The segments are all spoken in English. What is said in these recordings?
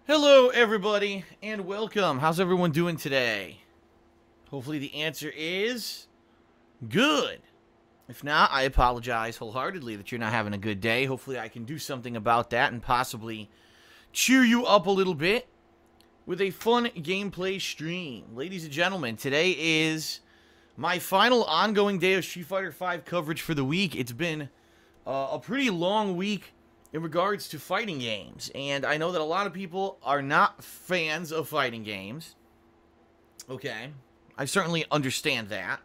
Hello, everybody, and welcome. How's everyone doing today? Hopefully the answer is good. If not, I apologize wholeheartedly that you're not having a good day. Hopefully I can do something about that and possibly cheer you up a little bit with a fun gameplay stream. Ladies and gentlemen, today is my final ongoing day of Street Fighter V coverage for the week. It's been a pretty long week in regards to fighting games, and I know that a lot of people are not fans of fighting games. Okay, I certainly understand that,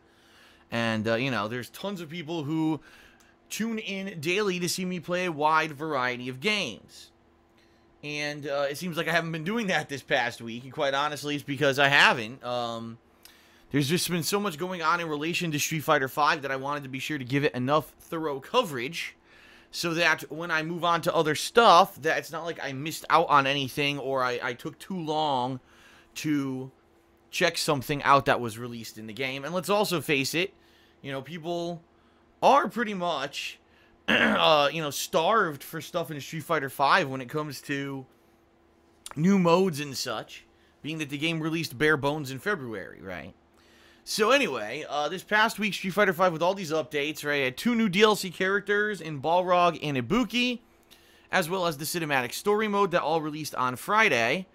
and you know, there's tons of people who tune in daily to see me play a wide variety of games, and it seems like I haven't been doing that this past week, and quite honestly, it's because I haven't. There's just been so much going on in relation to Street Fighter V that I wanted to be sure to give it enough thorough coverage so that when I move on to other stuff, that it's not like I missed out on anything or I took too long to check something out that was released in the game. And let's also face it, you know, people are pretty much, you know, starved for stuff in Street Fighter V when it comes to new modes and such, being that the game released bare bones in February, right? So anyway, this past week, Street Fighter V with all these updates, right, I had 2 new DLC characters in Balrog and Ibuki, as well as the cinematic story mode that all released on Friday,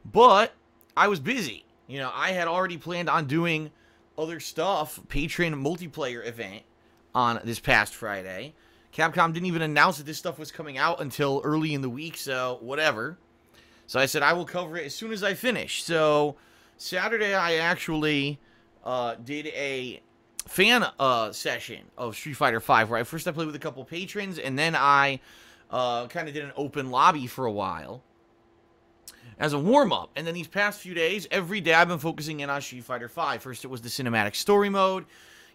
but I was busy. You know, I had already planned on doing other stuff, patron multiplayer event on this past Friday. Capcom didn't even announce that this stuff was coming out until early in the week, so whatever. So I said I will cover it as soon as I finish. So Saturday I actually did a fan session of Street Fighter V, where first I played with a couple patrons, and then I kind of did an open lobby for a while as a warm-up. And then these past few days, every day I've been focusing in on Street Fighter V. First it was the cinematic story mode,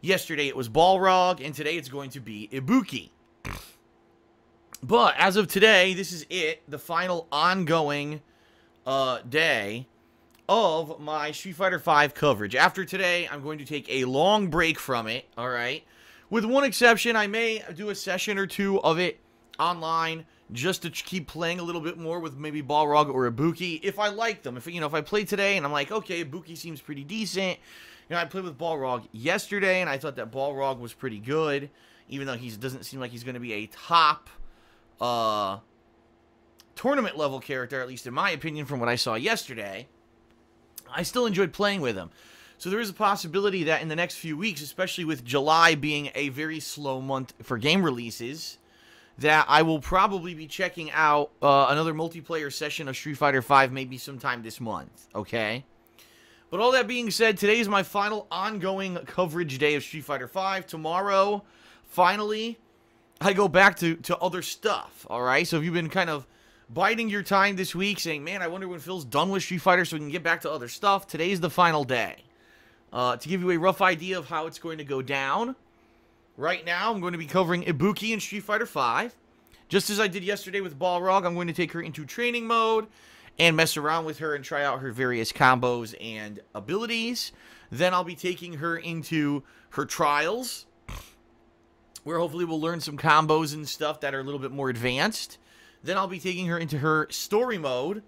yesterday it was Balrog, and today it's going to be Ibuki. But as of today, this is it, the final ongoing day of my Street Fighter V coverage. After today, I'm going to take a long break from it, alright? With one exception, I may do a session or two of it online, just to keep playing a little bit more with maybe Balrog or Ibuki, if I like them. If, you know, if I play today and I'm like, okay, Ibuki seems pretty decent. You know, I played with Balrog yesterday, and I thought that Balrog was pretty good, even though he doesn't seem like he's going to be a top tournament level character, at least in my opinion, from what I saw yesterday. I still enjoyed playing with him. So there is a possibility that in the next few weeks, especially with July being a very slow month for game releases, that I will probably be checking out another multiplayer session of Street Fighter V maybe sometime this month, okay? But all that being said, today is my final ongoing coverage day of Street Fighter V. Tomorrow, finally, I go back to other stuff, alright? So if you've been kind of biding your time this week, saying, man, I wonder when Phil's done with Street Fighter so we can get back to other stuff, today's the final day. To give you a rough idea of how it's going to go down, right now I'm going to be covering Ibuki in Street Fighter V. Just as I did yesterday with Balrog, I'm going to take her into training mode and mess around with her and try out her various combos and abilities. Then I'll be taking her into her trials, where hopefully we'll learn some combos and stuff that are a little bit more advanced. Then I'll be taking her into her story mode,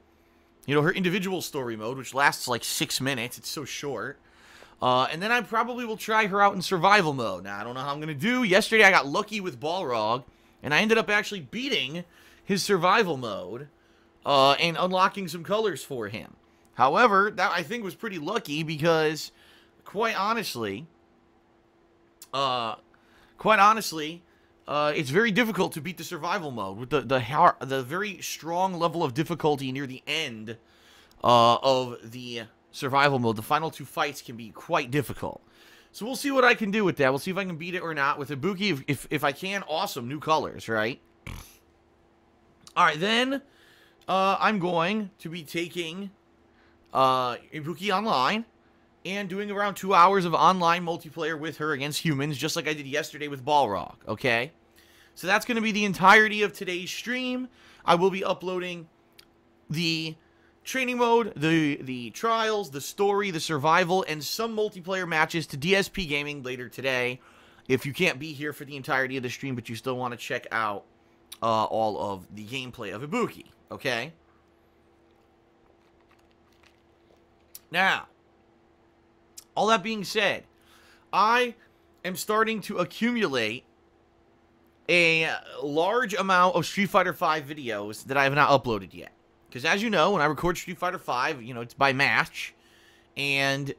you know, her individual story mode, which lasts like 6 minutes. It's so short. And then I probably will try her out in survival mode. Now, I don't know how I'm going to do. Yesterday I got lucky with Balrog, and I ended up actually beating his survival mode and unlocking some colors for him. However, that I think was pretty lucky because, quite honestly, it's very difficult to beat the survival mode with the very strong level of difficulty near the end of the survival mode. The final 2 fights can be quite difficult. So we'll see what I can do with that. We'll see if I can beat it or not. With Ibuki, if I can, awesome. New colors, right? Alright, then I'm going to be taking Ibuki online and doing around 2 hours of online multiplayer with her against humans, just like I did yesterday with Balrog, okay? So that's going to be the entirety of today's stream. I will be uploading the training mode, the trials, the story, the survival, and some multiplayer matches to DSPGaming later today. If you can't be here for the entirety of the stream, but you still want to check out all of the gameplay of Ibuki, okay? Now, all that being said, I am starting to accumulate a large amount of Street Fighter V videos that I have not uploaded yet. Because as you know, when I record Street Fighter V, it's by match. And,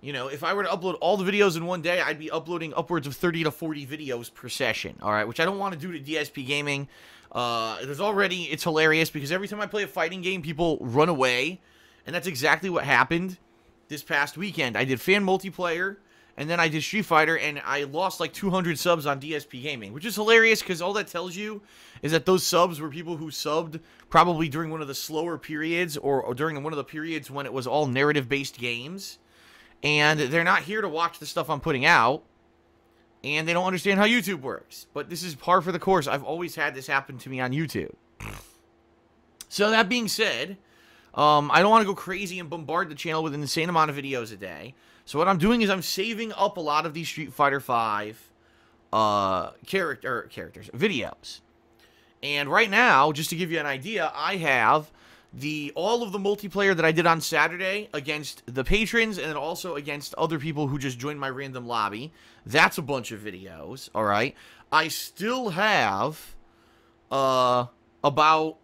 if I were to upload all the videos in one day, I'd be uploading upwards of 30 to 40 videos per session. Alright, which I don't want to do to DSPGaming. It's hilarious because every time I play a fighting game, people run away. And that's exactly what happened this past weekend. I did fan multiplayer. And then I did Street Fighter, and I lost like 200 subs on DSPGaming, which is hilarious because all that tells you is that those subs were people who subbed probably during one of the slower periods or during one of the periods when it was all narrative-based games. And they're not here to watch the stuff I'm putting out, and they don't understand how YouTube works. But this is par for the course. I've always had this happen to me on YouTube. So that being said, I don't want to go crazy and bombard the channel with an insane amount of videos a day. So what I'm doing is I'm saving up a lot of these Street Fighter V characters, videos. And right now, just to give you an idea, I have all of the multiplayer that I did on Saturday against the patrons and then also against other people who just joined my random lobby. That's a bunch of videos, alright? I still have about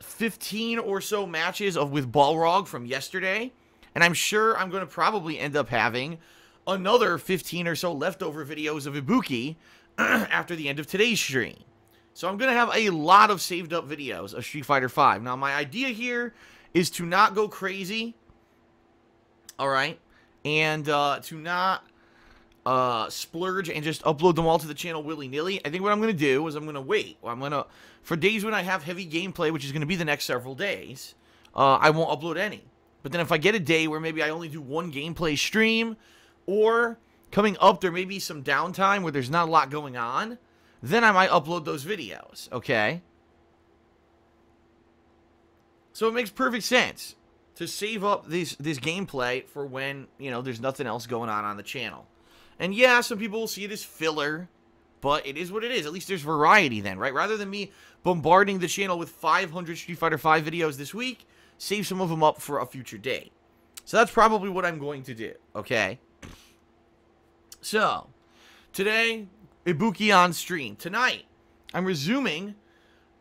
15 or so matches with Balrog from yesterday. And I'm sure I'm going to probably end up having another 15 or so leftover videos of Ibuki after the end of today's stream. So I'm going to have a lot of saved up videos of Street Fighter V. Now, my idea here is to not go crazy, alright, and to not splurge and just upload them all to the channel willy-nilly. I think what I'm going to do is I'm going to wait. For days when I have heavy gameplay, which is going to be the next several days, I won't upload any. But then if I get a day where maybe I only do one gameplay stream, or coming up there may be some downtime where there's not a lot going on, then I might upload those videos, okay? So it makes perfect sense to save up this gameplay for when, there's nothing else going on the channel. And yeah, some people will see it as filler, but it is what it is. At least there's variety then, right? Rather than me bombarding the channel with 500 Street Fighter V videos this week, save some of them up for a future date. So that's probably what I'm going to do, okay? So, today, Ibuki on stream. Tonight, I'm resuming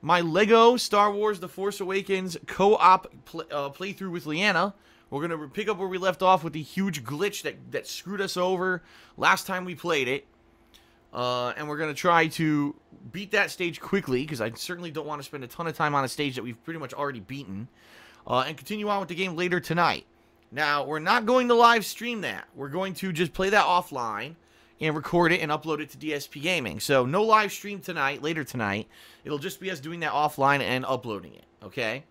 my LEGO Star Wars The Force Awakens co-op playthrough with Leanna. We're going to pick up where we left off with the huge glitch that screwed us over last time we played it. And we're going to try to beat that stage quickly, because I certainly don't want to spend a ton of time on a stage that we've pretty much already beaten. And continue on with the game later tonight. Now, we're not going to live stream that. We're going to just play that offline and record it and upload it to DSPGaming. So, no live stream tonight, later tonight. It'll just be us doing that offline and uploading it, okay?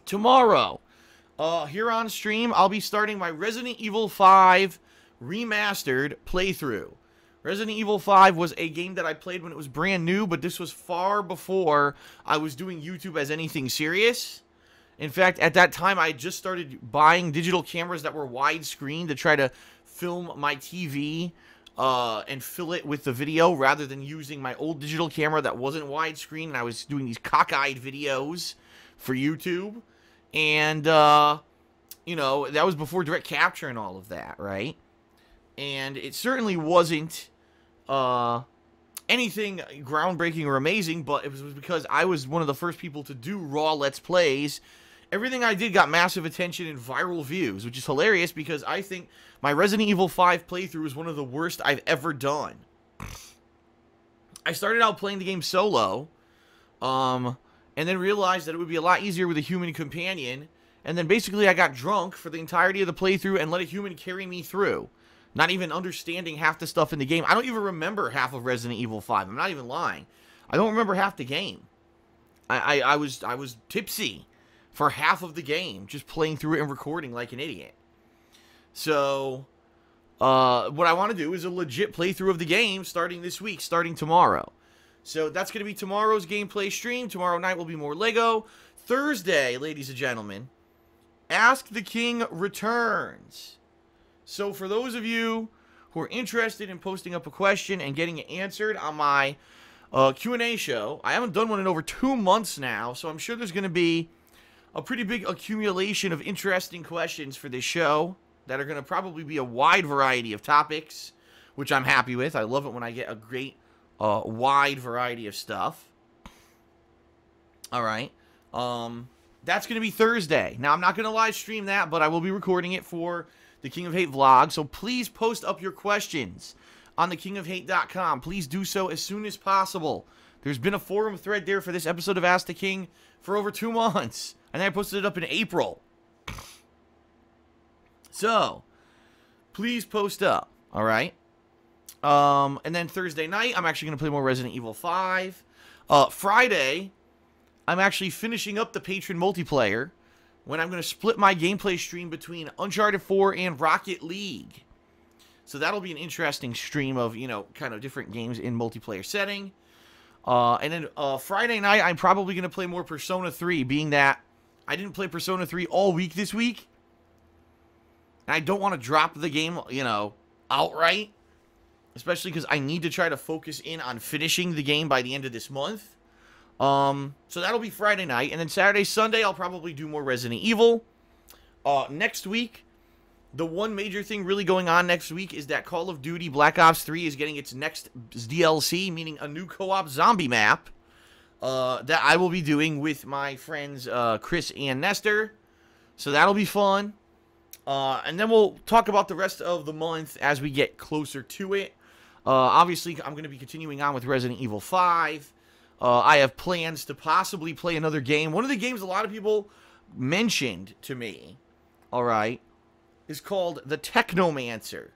Tomorrow, here on stream, I'll be starting my Resident Evil 5 remastered playthrough. Resident Evil 5 was a game that I played when it was brand new, but this was far before I was doing YouTube as anything serious. In fact, at that time, I just started buying digital cameras that were widescreen to try to film my TV and fill it with the video rather than using my old digital camera that wasn't widescreen. And I was doing these cockeyed videos for YouTube. And, that was before direct capture and all of that, right? And it certainly wasn't anything groundbreaking or amazing, but it was because I was one of the first people to do raw Let's Plays. Everything I did got massive attention and viral views, which is hilarious because I think my Resident Evil 5 playthrough is one of the worst I've ever done. I started out playing the game solo, and then realized that it would be a lot easier with a human companion, and then basically I got drunk for the entirety of the playthrough and let a human carry me through. Not even understanding half the stuff in the game. I don't even remember half of Resident Evil 5. I'm not even lying. I don't remember half the game. I was tipsy for half of the game, just playing through it and recording like an idiot. So, what I want to do is a legit playthrough of the game starting this week, starting tomorrow. So, that's going to be tomorrow's gameplay stream. Tomorrow night will be more LEGO. Thursday, ladies and gentlemen, Ask the King returns. So, for those of you who are interested in posting up a question and getting it answered on my Q&A show, I haven't done one in over 2 months now, so I'm sure there's going to be a pretty big accumulation of interesting questions for this show that are going to probably be a wide variety of topics, which I'm happy with. I love it when I get a great wide variety of stuff. All right. That's going to be Thursday. Now, I'm not going to live stream that, but I will be recording it for the King of Hate vlog. So please post up your questions on thekingofhate.com. Please do so as soon as possible. There's been a forum thread there for this episode of Ask the King for over 2 months. And I posted it up in April. So, please post up. All right? And then Thursday night, I'm actually going to play more Resident Evil 5. Friday, I'm actually finishing up the Patron multiplayer when I'm going to split my gameplay stream between Uncharted 4 and Rocket League. So that'll be an interesting stream of, you know, kind of different games in multiplayer setting. And then Friday night, I'm probably going to play more Persona 3, being that I didn't play Persona 3 all week this week. And I don't want to drop the game, you know, outright. Especially because I need to try to focus in on finishing the game by the end of this month. So that'll be Friday night. And then Saturday, Sunday, I'll probably do more Resident Evil. Next week, the one major thing really going on next week is that Call of Duty Black Ops 3 is getting its next DLC, meaning a new co-op zombie map that I will be doing with my friends Chris and Nestor. So that'll be fun. And then we'll talk about the rest of the month as we get closer to it. Obviously, I'm going to be continuing on with Resident Evil 5. I have plans to possibly play another game. One of the games a lot of people mentioned to me, all right, is called The Technomancer.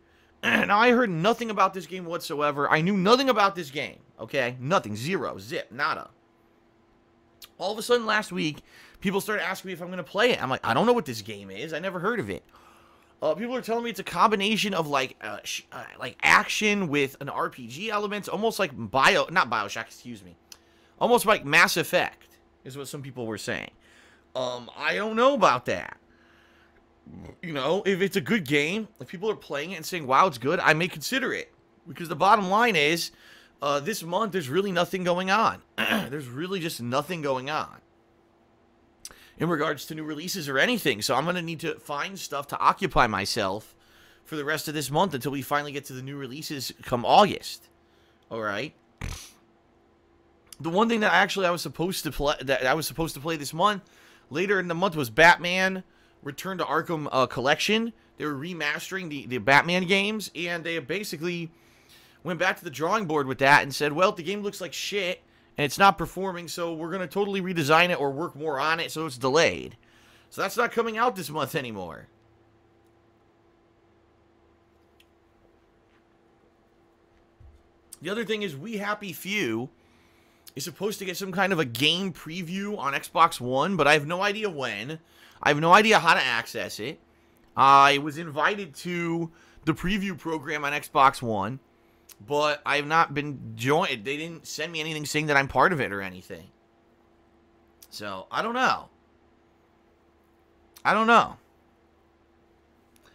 Now, I heard nothing about this game whatsoever. I knew nothing about this game, okay? Nothing. Zero. Zip. Nada. All of a sudden, last week, people started asking me if I'm going to play it. I'm like, I don't know what this game is. I never heard of it. People are telling me it's a combination of, like action with an RPG elements, almost like not Bioshock, excuse me. Almost like Mass Effect, is what some people were saying. I don't know about that. You know, if it's a good game, if people are playing it and saying, wow, it's good, I may consider it. Because the bottom line is, this month, there's really nothing going on. There's really just nothing going on in regards to new releases or anything. So I'm going to need to find stuff to occupy myself for the rest of this month until we finally get to the new releases come August. All right? The one thing that I was supposed to play this month, later in the month, was Batman Return to Arkham Collection. They were remastering the Batman games, and they basically went back to the drawing board with that and said, well, the game looks like shit, and it's not performing, so we're going to totally redesign it or work more on it, so it's delayed. So that's not coming out this month anymore. The other thing is We Happy Few is supposed to get some kind of a game preview on Xbox One, but I have no idea when. I have no idea how to access it. I was invited to the preview program on Xbox One, but I have not been joined. They didn't send me anything saying that I'm part of it or anything. So, I don't know. I don't know.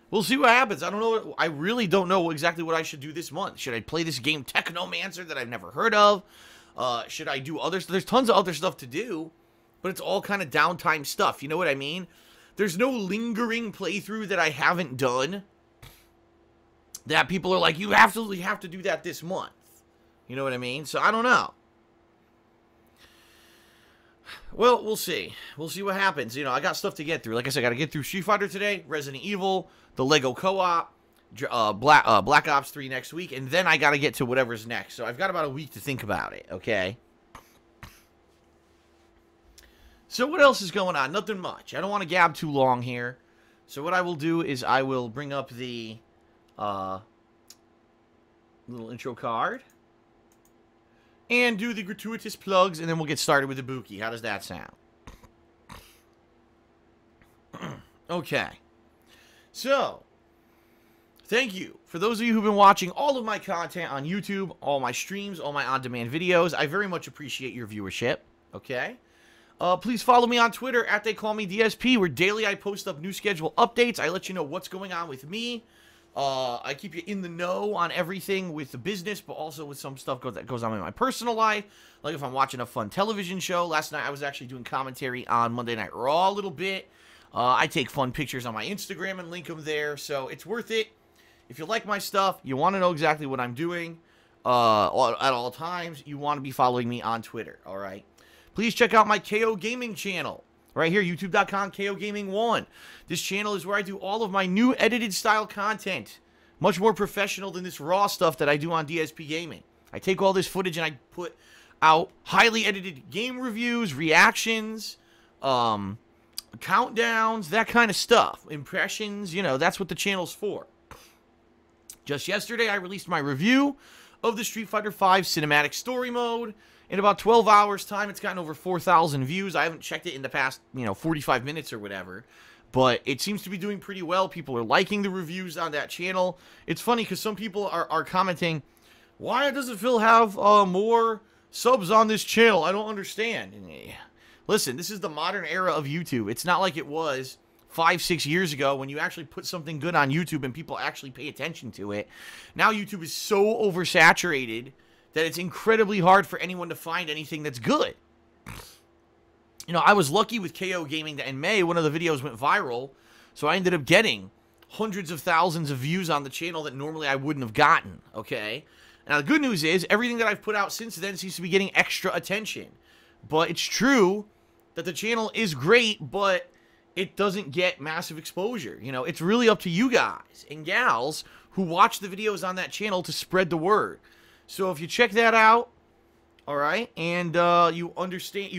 We'll see what happens. I don't know. I really don't know exactly what I should do this month. Should I play this game Technomancer that I've never heard of? Should I do other stuff? There's tons of other stuff to do, but it's all kind of downtime stuff. You know what I mean? There's no lingering playthrough that I haven't done that people are like, you absolutely have to do that this month. You know what I mean? So I don't know. Well, we'll see. We'll see what happens. You know, I got stuff to get through. Like I said, I got to get through Street Fighter today, Resident Evil, the Lego Co-op, Black Ops 3 next week, and then I got to get to whatever's next. So I've got about a week to think about it, okay? So what else is going on? Nothing much. I don't want to gab too long here. So what I will do is I will bring up the little intro card and do the gratuitous plugs, and then we'll get started with the Buki. How does that sound? Okay. So, thank you for those of you who've been watching all of my content on YouTube, all my streams, all my on-demand videos. I very much appreciate your viewership, okay? Please follow me on Twitter at TheyCallMeDSP, where daily I post up new schedule updates. I let you know what's going on with me. I keep you in the know on everything with the business, but also with some stuff that goes on in my personal life. Like if I'm watching a fun television show. Last night I was actually doing commentary on Monday Night Raw a little bit. I take fun pictures on my Instagram and link them there, so it's worth it. If you like my stuff, you want to know exactly what I'm doing at all times, you want to be following me on Twitter, all right? Please check out my KO Gaming channel. Right here, youtube.com, KO Gaming 1. This channel is where I do all of my new edited style content. Much more professional than this raw stuff that I do on DSPGaming. I take all this footage and I put out highly edited game reviews, reactions, countdowns, that kind of stuff. Impressions, you know, that's what the channel's for. Just yesterday, I released my review of the Street Fighter V Cinematic Story Mode. In about 12 hours' time, it's gotten over 4,000 views. I haven't checked it in the past, 45 minutes or whatever. But it seems to be doing pretty well. People are liking the reviews on that channel. It's funny because some people are commenting, why doesn't Phil have more subs on this channel? I don't understand. Listen, this is the modern era of YouTube. It's not like it was 5-6 years ago when you actually put something good on YouTube and people actually pay attention to it. Now YouTube is so oversaturated that it's incredibly hard for anyone to find anything that's good. I was lucky with KO Gaming that in May, one of the videos went viral, so I ended up getting hundreds of thousands of views on the channel that normally I wouldn't have gotten, okay? Now, the good news is, everything that I've put out since then seems to be getting extra attention. But it's true that the channel is great, but it doesn't get massive exposure. It's really up to you guys and gals who watch the videos on that channel to spread the word. So if you check that out, all right, and you understand.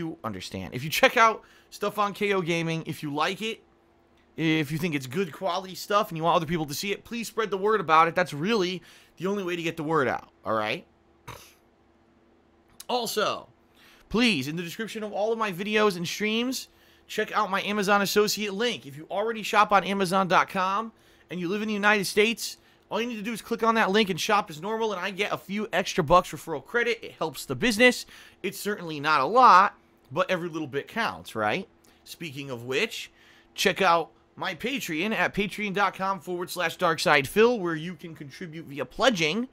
If you check out stuff on KO Gaming, if you like it, if you think it's good quality stuff and you want other people to see it, please spread the word about it. That's really the only way to get the word out, all right? Also, please, in the description of all of my videos and streams, check out my Amazon associate link. If you already shop on Amazon.com and you live in the United States, all you need to do is click on that link and shop as normal, and I get a few extra bucks referral credit. It helps the business. It's certainly not a lot, but every little bit counts, right? Speaking of which, check out my Patreon at patreon.com/DarksidePhil, where you can contribute via pledging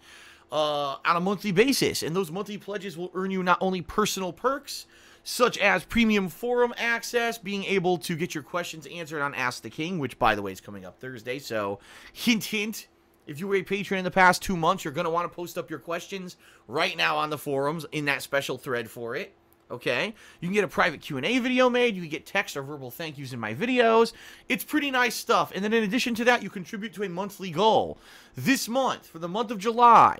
on a monthly basis. And those monthly pledges will earn you not only personal perks, such as premium forum access, being able to get your questions answered on Ask the King, which, by the way, is coming up Thursday. So, hint, hint. If you were a patron in the past 2 months, you're going to want to post up your questions right now on the forums in that special thread for it, okay? You can get a private Q&A video made. You can get text or verbal thank yous in my videos. It's pretty nice stuff. And then in addition to that, you contribute to a monthly goal. This month, for the month of July,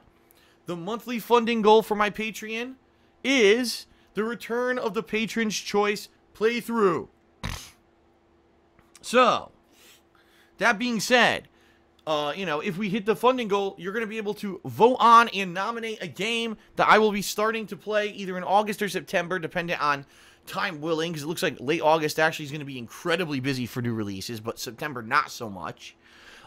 the monthly funding goal for my Patreon is the return of the Patron's Choice playthrough. So, that being said, if we hit the funding goal, you're going to be able to vote on and nominate a game that I will be starting to play either in August or September, depending on time willing, because it looks like late August actually is going to be incredibly busy for new releases, but September not so much.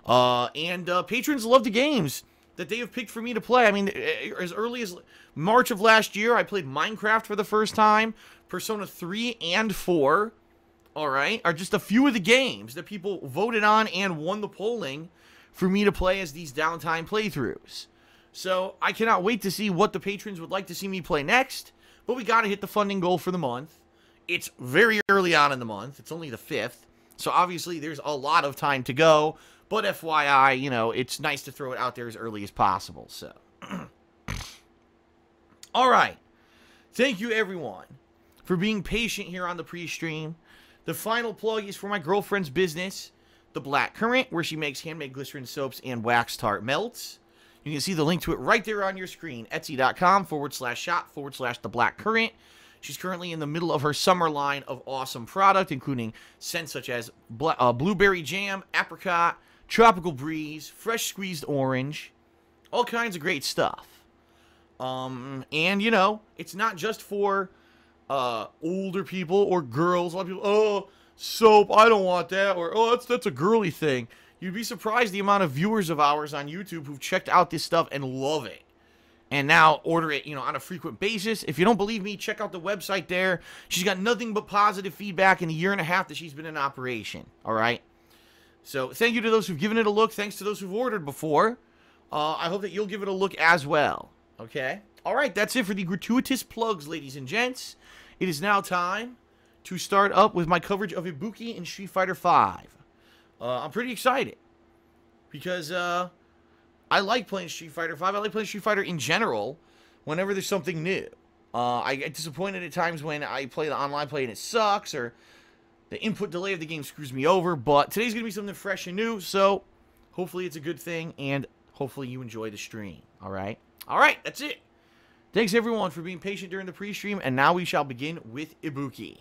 Patrons love the games that they have picked for me to play. I mean, as early as March of last year, I played Minecraft for the first time. Persona 3 and 4, all right, are just a few of the games that people voted on and won the polling for me to play as these downtime playthroughs. So I cannot wait to see what the patrons would like to see me play next, but we got to hit the funding goal for the month. It's very early on in the month. It's only the 5th, so obviously there's a lot of time to go, but FYI, it's nice to throw it out there as early as possible, so. All right. Thank you, everyone, for being patient here on the pre-stream. The final plug is for my girlfriend's business, The Black Current, where she makes handmade glycerin soaps and wax tart melts. You can see the link to it right there on your screen, etsy.com/shop/The Black Current. She's currently in the middle of her summer line of awesome product, including scents such as blueberry jam, apricot, tropical breeze, fresh squeezed orange, all kinds of great stuff. It's not just for older people or girls. A lot of people, oh, soap, I don't want that, or oh, that's a girly thing. You'd be surprised the amount of viewers of ours on YouTube who've checked out this stuff and love it, and now order it, on a frequent basis. If you don't believe me, check out the website there. She's got nothing but positive feedback in the 1.5 years that she's been in operation. All right. So thank you to those who've given it a look. Thanks to those who've ordered before. I hope that you'll give it a look as well. Okay? All right, that's it for the gratuitous plugs, ladies and gents. It is now time to start up with my coverage of Ibuki in Street Fighter V. I'm pretty excited because I like playing Street Fighter V. I like playing Street Fighter in general whenever there's something new. I get disappointed at times when I play the online play and it sucks, or the input delay of the game screws me over, but today's going to be something fresh and new, so hopefully it's a good thing, and hopefully you enjoy the stream, alright? Alright, that's it. Thanks everyone for being patient during the pre-stream, and now we shall begin with Ibuki.